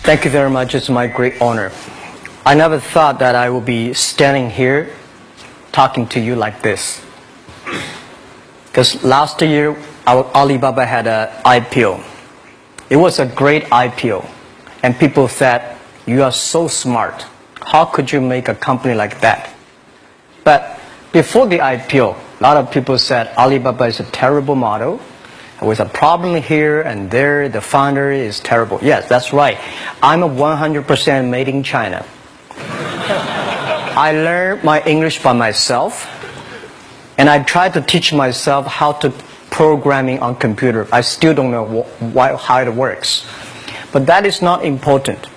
Thank you very much. It's my great honor. I never thought that I would be standing here talking to you like this. Because last year, our Alibaba had an IPO. It was a great IPO. And people said, you are so smart. How could you make a company like that? But before the IPO, a lot of people said Alibaba is a terrible model. With a problem here and there, the founder is terrible. Yes, that's right. I'm a 100% made in China. I learned my English by myself, and I tried to teach myself how to programming on computer. I still don't know how it works. But that is not important.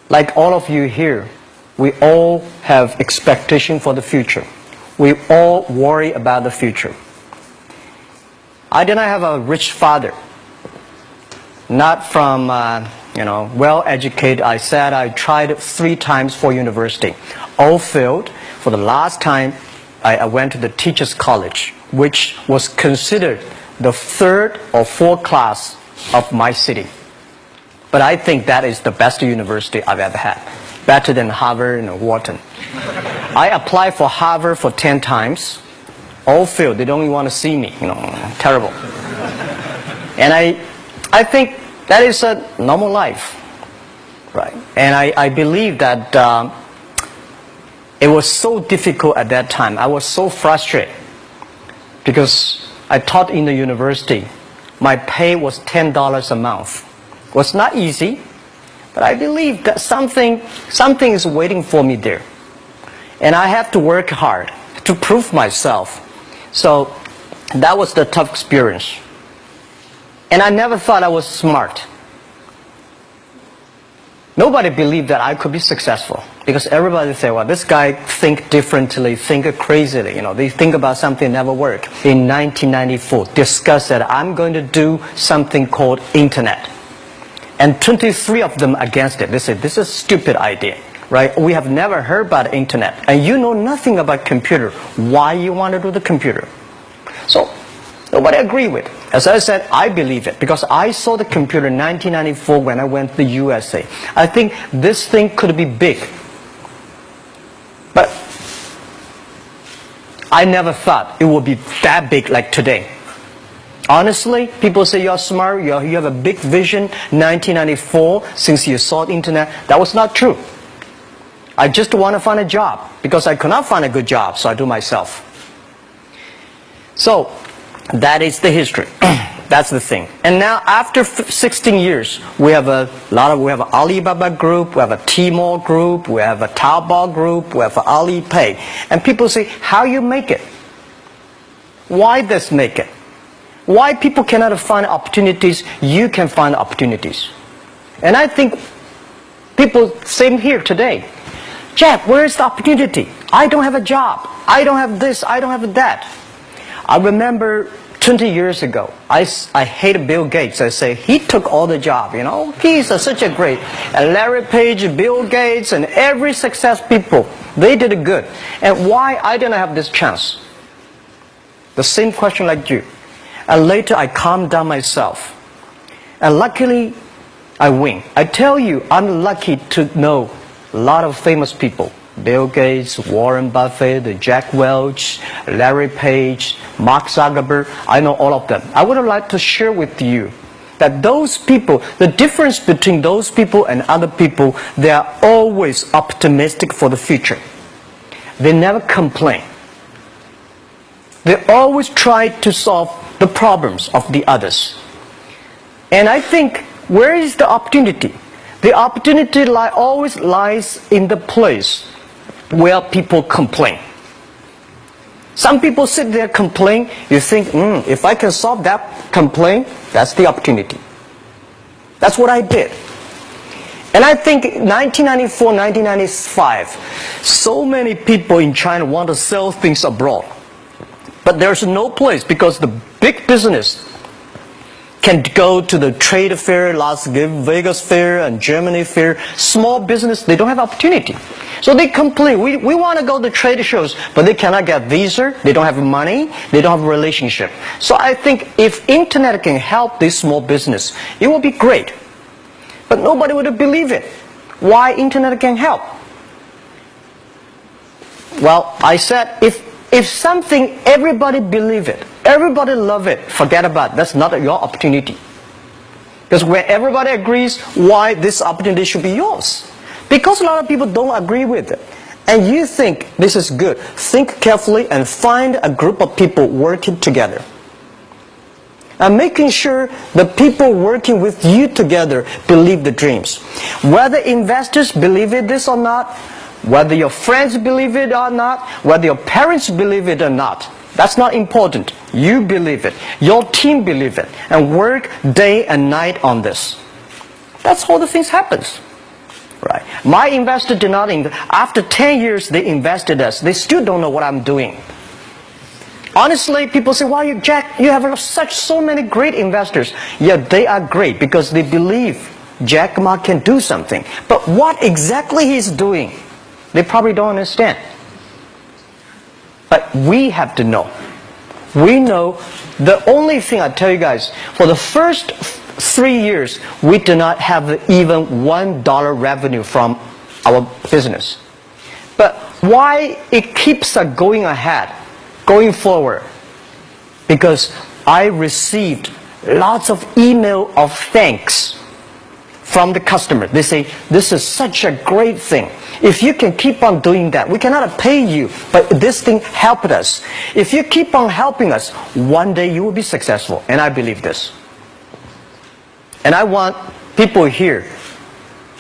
Like all of you here, we all have expectation for the future. We all worry about the future. I did not have a rich father, not from, well-educated. I said I tried 3 times for university. All failed. For the last time, I went to the teacher's college, which was considered the 3rd or 4th class of my city. But I think that is the best university I've ever had. Better than Harvard and Wharton. I applied for Harvard for 10 times. All failed. They don't even want to see me. Terrible. And I think that is a normal life, right? And I believe that it was so difficult at that time. I was so frustrated because I taught in the university. My pay was $10 a month. It was not easy, but I believe that something is waiting for me there, and I have to work hard to prove myself. So that was the tough experience. And I never thought I was smart. Nobody believed that I could be successful because everybody said, well, this guy think differently, think crazily. They think about something never work. In 1994, discussed that I'm going to do something called internet. And 23 of them against it. They said, this is a stupid idea. Right? We have never heard about internet, and you know nothing about computer. Why you want to do the computer? So nobody agreed with. As I said, I believe it because I saw the computer in 1994 when I went to the USA. I think this thing could be big, but I never thought it would be that big like today. Honestly, people say you're smart, you have a big vision. 1994, since you saw the internet, that was not true. I just want to find a job because I could not find a good job, so I do myself. So that is the history. That's the thing. And now after 16 years, we have an Alibaba group, we have a Tmall group, we have a Taobao group, we have an Alipay. And people say, how you make it? Why this make it? Why people cannot find opportunities, you can find opportunities. And I think people, same here today. Jack, where is the opportunity? I don't have a job. I don't have this. I don't have that. I remember 20 years ago, I hated Bill Gates. I say, he took all the job, He's such a great. And Larry Page, Bill Gates, and every success people, they did it good. And why I didn't have this chance? The same question like you. And later I calmed down myself. And luckily, I win. I tell you, I'm lucky to know a lot of famous people. Bill Gates, Warren Buffett, Jack Welch, Larry Page, Mark Zuckerberg. I know all of them. I would like to share with you that those people, the difference between those people and other people, they are always optimistic for the future. They never complain. They always try to solve the problems of the others. And I think, where is the opportunity? The opportunity always lies in the place where people complain. Some people sit there complain. You think, if I can solve that complaint, that's the opportunity. That's what I did. And I think 1994, 1995, so many people in China want to sell things abroad. But there's no place because the big business can go to the trade fair, Las Vegas fair and Germany fair. Small business, they don't have opportunity. So they complain, we want to go to trade shows, but they cannot get visa, they don't have money, they don't have a relationship. So I think if internet can help this small business, it will be great. but nobody would believe it. Why internet can help? Well, I said, if something, everybody believe it, everybody love it, forget about it. That's not your opportunity. Because when everybody agrees, why this opportunity should be yours? Because a lot of people don't agree with it. And you think this is good. Think carefully and find a group of people working together. And making sure the people working with you together believe the dreams. Whether investors believe this or not, whether your friends believe it or not, whether your parents believe it or not, that's not important. You believe it. Your team believe it. And work day and night on this. That's how the things happens. Right. My investor did not invest. After 10 years, they invested us. They still don't know what I'm doing. Honestly, people say, "Why, Jack, you have so many great investors." Yeah, they are great because they believe Jack Ma can do something. But what exactly he's doing, they probably don't understand. But we have to know. We know the only thing I tell you guys, for the first 3 years, we do not have even $1 revenue from our business. But why it keeps us going ahead, going forward? Because I received lots of email of thanks from the customer. They say, "This is such a great thing. If you can keep on doing that, we cannot pay you, but this thing helped us. If you keep on helping us, one day you will be successful." And I believe this. And I want people here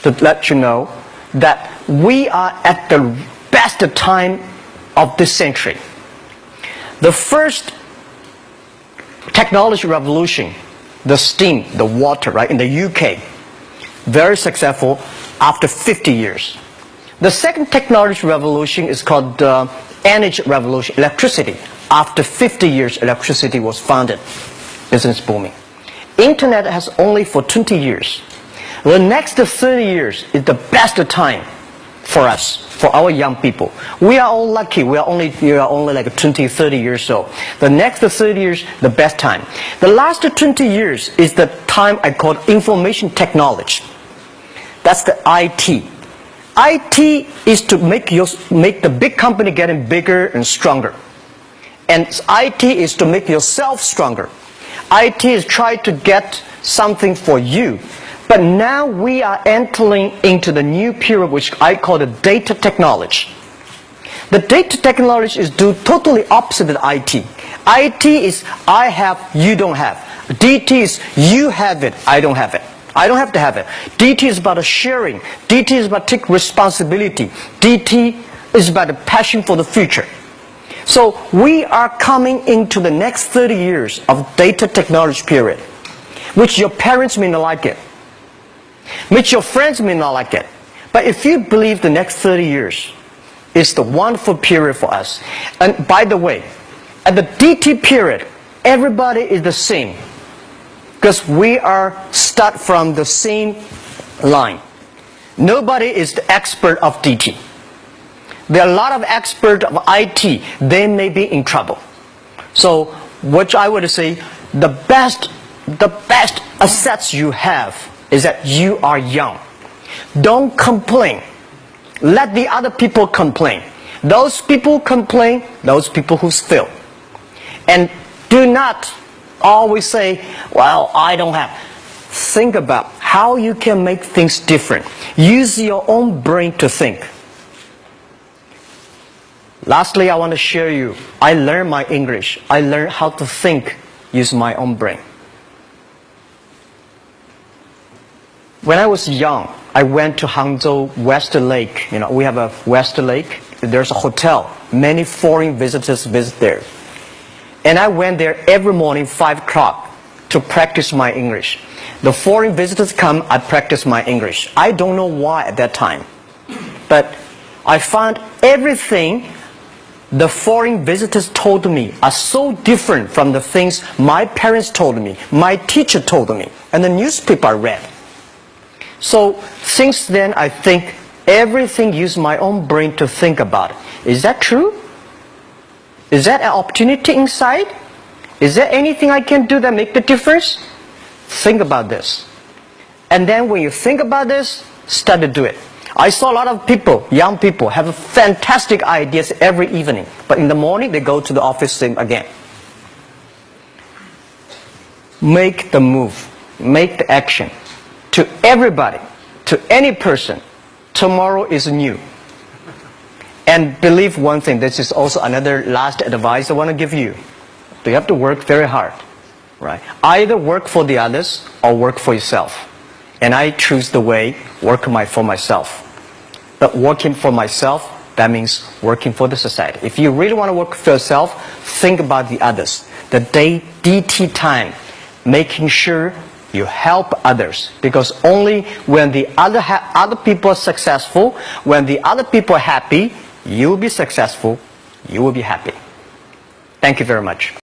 to let you know that we are at the best time of this century. The first technology revolution, the steam, the water, right, in the UK, very successful after 50 years. The second technology revolution is called the energy revolution, electricity. After 50 years, electricity was founded. Business booming. Internet has only for 20 years. The next 30 years is the best time for us, for our young people. We are all lucky. We are only like 20, 30 years old. The next 30 years, the best time. The last 20 years is the time I call information technology. That's the IT. IT is to make the big company getting bigger and stronger. And IT is to make yourself stronger. IT is trying to get something for you. But now we are entering into the new period which I call the data technology. The data technology is totally opposite of IT. IT is I have, you don't have. DT is you have it, I don't have it. I don't have to have it. DT is about sharing. DT is about taking responsibility. DT is about the passion for the future. So we are coming into the next 30 years of data technology period, which your parents may not like it, which your friends may not like it. But if you believe the next 30 years is the wonderful period for us. And by the way, at the DT period, everybody is the same. Because we are start from the same line. Nobody is the expert of DT. There are a lot of experts of IT. They may be in trouble. So what I would say, the best assets you have is that you are young. Don't complain. Let the other people complain. Those people complain, those people who fail. And do not always say, "Well, I don't have." Think about how you can make things different. Use your own brain to think. Lastly, I want to share you, I learned my English. I learned how to think using my own brain. When I was young, I went to Hangzhou West Lake. You know, we have a West Lake. There's a hotel. Many foreign visitors visit there. And I went there every morning, 5 o'clock, to practice my English. The foreign visitors come, I practice my English. I don't know why at that time. But I found everything the foreign visitors told me are so different from the things my parents told me, my teacher told me, and the newspaper I read. So since then, I think everything use my own brain to think about it. Is that true? Is that an opportunity inside? Is there anything I can do that make the difference? Think about this. And then when you think about this, start to do it. I saw a lot of people, young people, have fantastic ideas every evening. But in the morning, they go to the office same again. Make the move. Make the action. To everybody, to any person, tomorrow is new. And believe one thing, this is also another last advice I want to give you. You have to work very hard. Right? Either work for the others or work for yourself. And I choose the way, work for myself. But working for myself, that means working for the society. If you really want to work for yourself, think about the others. The DT time, making sure you help others. Because only when the other people are successful, when the other people are happy, you will be successful, you will be happy. Thank you very much.